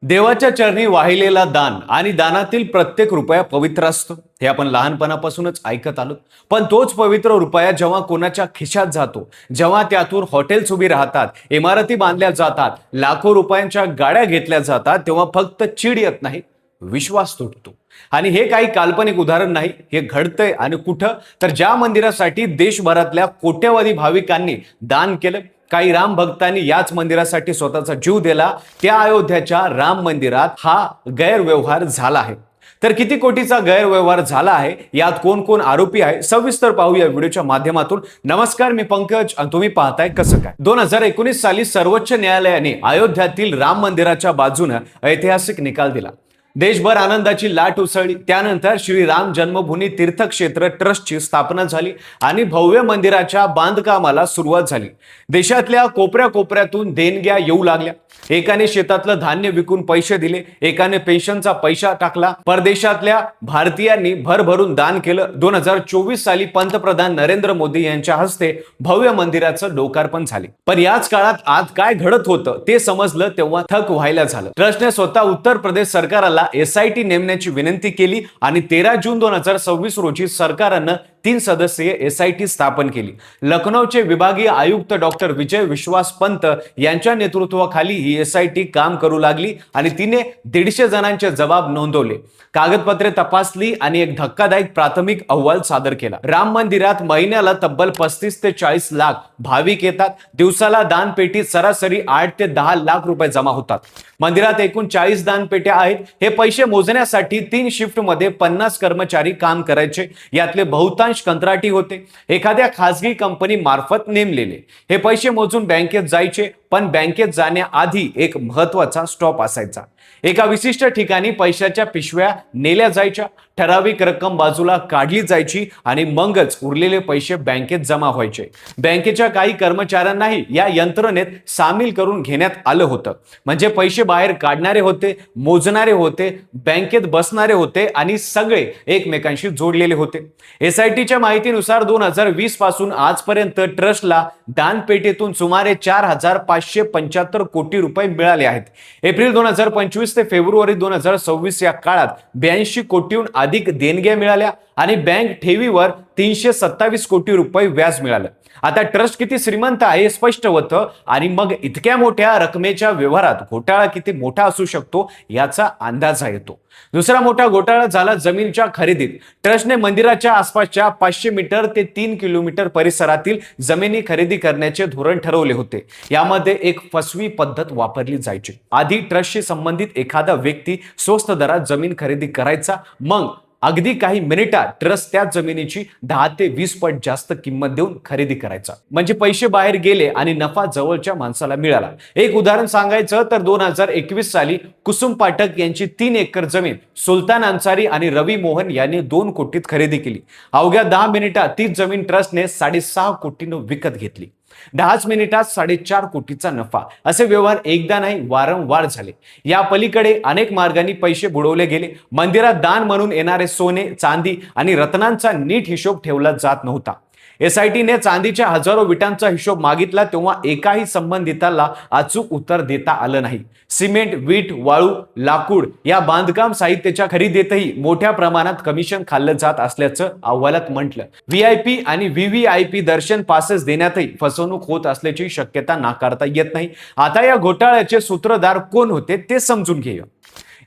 देवाच्या चरणी वाहिलेला दान आणि दानातील प्रत्येक रुपया पवित्र असतो हे आपण लहानपणापासूनच ऐकत आलो. पण तोच पवित्र रुपया जेव्हा कोणाच्या खिशात जातो, जेव्हा त्यातून हॉटेल्स उभी राहतात, इमारती बांधल्या जातात, लाखो रुपयांच्या गाड्या घेतल्या जातात, तेव्हा फक्त चीड येत नाही, विश्वास तुटतो. आणि हे काही काल्पनिक उदाहरण नाही, हे घडतंय. आणि कुठं तर ज्या मंदिरासाठी देशभरातल्या कोट्यवधी भाविकांनी दान केलं, काही राम भक्तांनी याच मंदिरासाठी स्वतःचा जीव दिला, त्या अयोध्याच्या राम मंदिरात हा गैरव्यवहार झाला आहे. तर किती कोटीचा गैरव्यवहार झाला आहे, यात कोण कोण आरोपी आहे, सविस्तर पाहूया व्हिडिओच्या माध्यमातून. नमस्कार, मी पंकज आणि तुम्ही पाहताय कसं काय. 2019 साली सर्वोच्च न्यायालयाने अयोध्यातील राम मंदिराच्या बाजूने ऐतिहासिक निकाल दिला. देशभर आनंदाची लाट उसळली. त्यानंतर श्री राम जन्मभूमी तीर्थक्षेत्र ट्रस्टची स्थापना झाली आणि भव्य मंदिराच्या बांधकामाला सुरुवात झाली. देशातल्या कोपऱ्या कोपऱ्यातून देणग्या येऊ लागल्या. एकाने शेतातलं धान्य विकून पैसे दिले, एकाने पेन्शनचा पैसा टाकला, परदेशातल्या भारतीयांनी भरभरून दान केलं. 2024 साली पंतप्रधान नरेंद्र मोदी यांच्या हस्ते भव्य मंदिराचं लोकार्पण झाले. पण याच काळात आज काय घडत होतं ते समजलं तेव्हा थक व्हायला झालं. ट्रस्टने स्वतः उत्तर प्रदेश सरकारला SIT नेमण्याची विनंती केली आणि 13 जून 2026 रोजी सरकारनं 3 सदस्यीय SIT स्थापन केली. लखनौचे विभागीय आयुक्त डॉक्टर विजय विश्वास पंत यांच्या नेतृत्वाखाली ही SIT काम करू लागली आणि तिने 150 जणांचे जबाब नोंदवले, कागदपत्रे तपासली आणि एक धक्कादायक प्राथमिक अहवाल सादर केला. राम मंदिरात महिन्याला तब्बल 35 ते 40 लाख भाविक येतात. दिवसाला दानपेटीत सरासरी 8 ते 10 लाख रुपये जमा होतात. मंदिरात एकूण 40 दानपेट्या आहेत. हे पैसे मोजण्यासाठी 3 शिफ्ट मध्ये 50 कर्मचारी काम करायचे. यातले बहुतांश कंत्राटी होते, एखाद्या खासगी कंपनी मार्फत नेमलेले. हे पैसे मोजून बँकेत जायचे, पण बँकेत जाण्याआधी एक महत्वाचा स्टॉप असायचा. एका विशिष्ट ठिकाणी पैशाच्या पिशव्या नेल्या जायच्या, ठराविक रक्कम बाजूला काढली जायची आणि मगच उरलेले पैसे बँकेत जमा व्हायचे. बँकेच्या काही कर्मचाऱ्यांनाही या यंत्रणेत सामील करून घेण्यात आलं होतं. म्हणजे पैसे बाहेर काढणारे होते, मोजणारे होते, बँकेत बसणारे होते आणि सगळे एकमेकांशी जोडलेले होते. SITच्या माहितीनुसार 2020 पासून आजपर्यंत ट्रस्टला दानपेटीतून सुमारे 4,575 कोटी रुपये मिळाले आहेत. एप्रिल 2025 ते फेब्रुवारी 2026 या काळात 82 कोटीहून अधिक देणग्या मिळाल्या आणि बँक ठेवीवर 327 कोटी रुपये व्याज मिळालं. आता ट्रस्ट किती श्रीमंत आहे हे स्पष्ट होतं आणि मग इतक्या मोठ्या रकमेच्या व्यवहारात घोटाळा किती मोठा असू शकतो याचा अंदाज येतो. दुसरा मोठा घोटाळा झाला जमिनीच्या खरेदीत. ट्रस्टने मंदिराच्या आसपासच्या 500 मीटर ते 3 किलोमीटर परिसरातील जमिनी खरेदी करण्याचे धोरण ठरवले होते. यामध्ये एक फसवी पद्धत वापरली जायची. आधी ट्रस्टशी संबंधित एखादा व्यक्ती स्वस्त दरात जमीन खरेदी करायचा, मग अगदी काही मिनिटात ट्रस्ट त्या जमिनीची 10 ते 20 पट जास्त किंमत देऊन खरेदी करायचा. म्हणजे पैसे बाहेर गेले आणि नफा जवळच्या माणसाला मिळाला. एक उदाहरण सांगायचं तर 2021 साली कुसुम पाठक यांची 3 एकर जमीन सुलतान अन्सारी आणि रवी मोहन यांनी 2 कोटीत खरेदी केली. अवघ्या 10 मिनिटात तीच जमीन ट्रस्टने 6.5 कोटीनं विकत घेतली. 10 मिनिटात 4.5 कोटीचा नफा. असे व्यवहार एकदा नाही, वारंवार झाले. या पलीकडे अनेक मार्गांनी पैसे बुडवले गेले. मंदिरात दान म्हणून येणारे सोने, चांदी आणि रत्नांचा नीट हिशोब ठेवला जात नव्हता. SITने चांदीच्या हजारो विटांचा हिशोब मागितला तेव्हा एकाही संबंधिताला अचूक उत्तर देता आलं नाही. सिमेंट, वीट, वाळू, लाकूड या बांधकाम साहित्याच्या खरेदीतही मोठ्या प्रमाणात कमिशन खाल्लं जात असल्याचं अहवालात म्हटलं. VIP आणि VVIP दर्शन पासेस देण्यातही फसवणूक होत असल्याची शक्यता नाकारता येत नाही. आता या घोटाळ्याचे सूत्रधार कोण होते ते समजून घेऊया.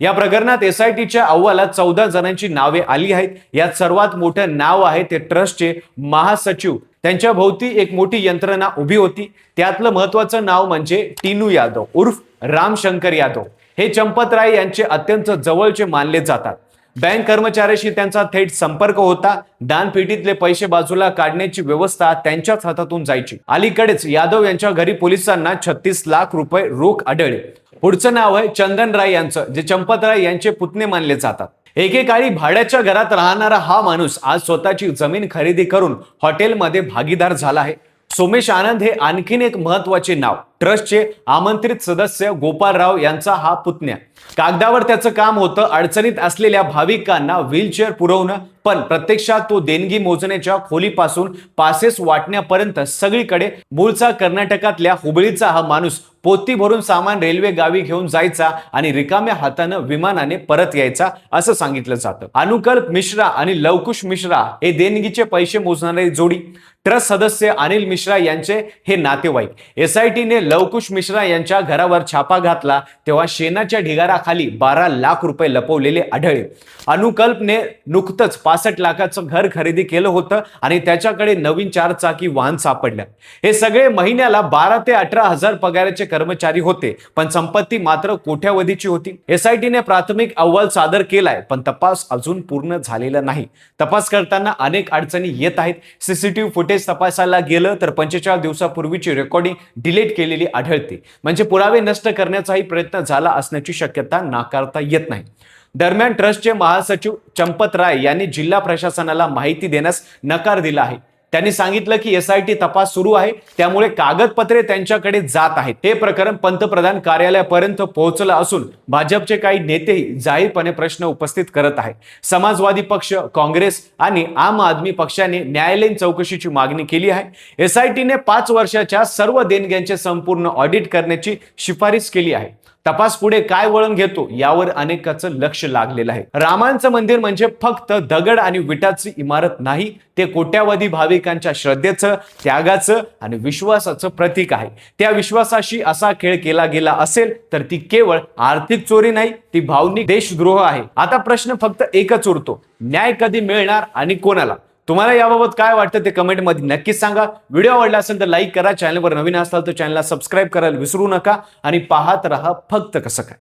या प्रकरणात SITच्या अहवालात 14 जणांची नावे आली आहेत. यात सर्वात मोठं नाव आहे ते ट्रस्टचे महासचिव. त्यांच्या भोवती एक मोठी यंत्रणा उभी होती. त्यातलं महत्वाचं नाव म्हणजे टीनू यादव उर्फ राम शंकर यादव. हे चंपतराय यांचे अत्यंत जवळचे मानले जातात. बँक कर्मचाऱ्याशी त्यांचा थेट संपर्क होता. दानपेटीतले पैसे बाजूला काढण्याची व्यवस्था त्यांच्याच हातातून जायची. अलीकडेच यादव यांच्या घरी पोलिसांना 36 लाख रुपये रोख आढळले. पुढचं नाव आहे चंदन राय यांचं, जे चंपतराय यांचे पुतणे मानले जातात. एकेकाळी भाड्याच्या घरात राहणारा हा माणूस आज स्वतःची जमीन खरेदी करून हॉटेलमध्ये भागीदार झाला आहे. सोमेश आनंद हे आणखीन एक महत्वाचे नाव. ट्रस्टचे आमंत्रित सदस्य गोपालराव यांचा हा पुतण्या. कागदावर त्याचं काम होतं अडचणीत असलेल्या भाविकांना व्हीलचेअर पुरवणं, पण प्रत्यक्षात तो देणगी मोजण्याच्या खोलीपासून पासेस वाटण्यापर्यंत सगळीकडे मूळचा कर्नाटकातल्या हुबळीचा हा माणूस पोती भरून सामान रेल्वे गावी घेऊन जायचा आणि रिकाम्या हातानं विमानाने परत यायचा असं सांगितलं जातं. अनुकल्प मिश्रा आणि लवकुश मिश्रा हे देणगीचे पैसे मोजणारी जोडी. ट्रस्ट सदस्य अनिल मिश्रा यांचे हे नातेवाईक. एसआयटीने लवकुश मिश्रा यांच्या घरावर छापा घातला तेव्हा शेणाच्या ढिगाराखाली 12 लाख रुपये लपवलेले आढळले. अनुकल्पने नुकतंच 65 लाखाचं घर खरेदी केलं होतं आणि त्याच्याकडे नवीन 4 चाकी वाहन सापडलं. हे सगळे महिन्याला 12 ते 18 हजार पगाराचे कर्मचारी होते, पण संपत्ती मात्र कोट्यावधीची होती. एसआयटीने प्राथमिक अहवाल सादर केलाय, पण तपास अजून पूर्ण झालेला नाही. तपास करताना अनेक अडचणी येत आहेत. सीसीटीव्ही फुटेज तपासायला गेलं तर 45 दिवसापूर्वीची रेकॉर्डिंग डिलीट केलेली आढळते. म्हणजे पुरावे नष्ट करण्याचाही प्रयत्न झाला असण्याची शक्यता नाकारता येत नाही. दरम्यान ट्रस्टचे महासचिव चंपत राय यांनी जिल्हा प्रशासनाला माहिती देण्यास नकार दिला आहे. त्यांनी सांगितलं की एसआयटी तपास सुरू आहे, त्यामुळे कागदपत्रे त्यांच्याकडे जात आहेत. हे प्रकरण पंतप्रधान कार्यालयापर्यंत पोहोचलं असून भाजपचे काही नेतेही जाहीरपणे प्रश्न उपस्थित करत आहेत. समाजवादी पक्ष, काँग्रेस आणि आम आदमी पक्षाने न्यायालयीन चौकशीची मागणी केली आहे. एसआयटीने 5 वर्षाच्या सर्व देणग्यांचे संपूर्ण ऑडिट करण्याची शिफारस केली आहे. तपास पुढे काय वळण घेतो यावर अनेकांचं लक्ष लागलेलं आहे. रामांचं मंदिर म्हणजे फक्त दगड आणि विटाची इमारत नाही, ते कोट्यावधी भाविकांच्या श्रद्धेचं, त्यागाचं आणि विश्वासाचं प्रतीक आहे. त्या विश्वासाशी असा खेळ केला गेला असेल तर ती केवळ आर्थिक चोरी नाही, ती भावनिक देशद्रोह आहे. आता प्रश्न फक्त एकच उरतो, न्याय कधी मिळणार आणि कोणाला? तुम्हाला याबाबत काय वाटतं ते कमेंटमध्ये नक्कीच सांगा. व्हिडिओ आवडला असेल तर लाईक करा, चॅनलवर नवीन असाल तर चॅनलला सबस्क्राईब करायला विसरू नका आणि पाहत रहा फक्त कसं काय.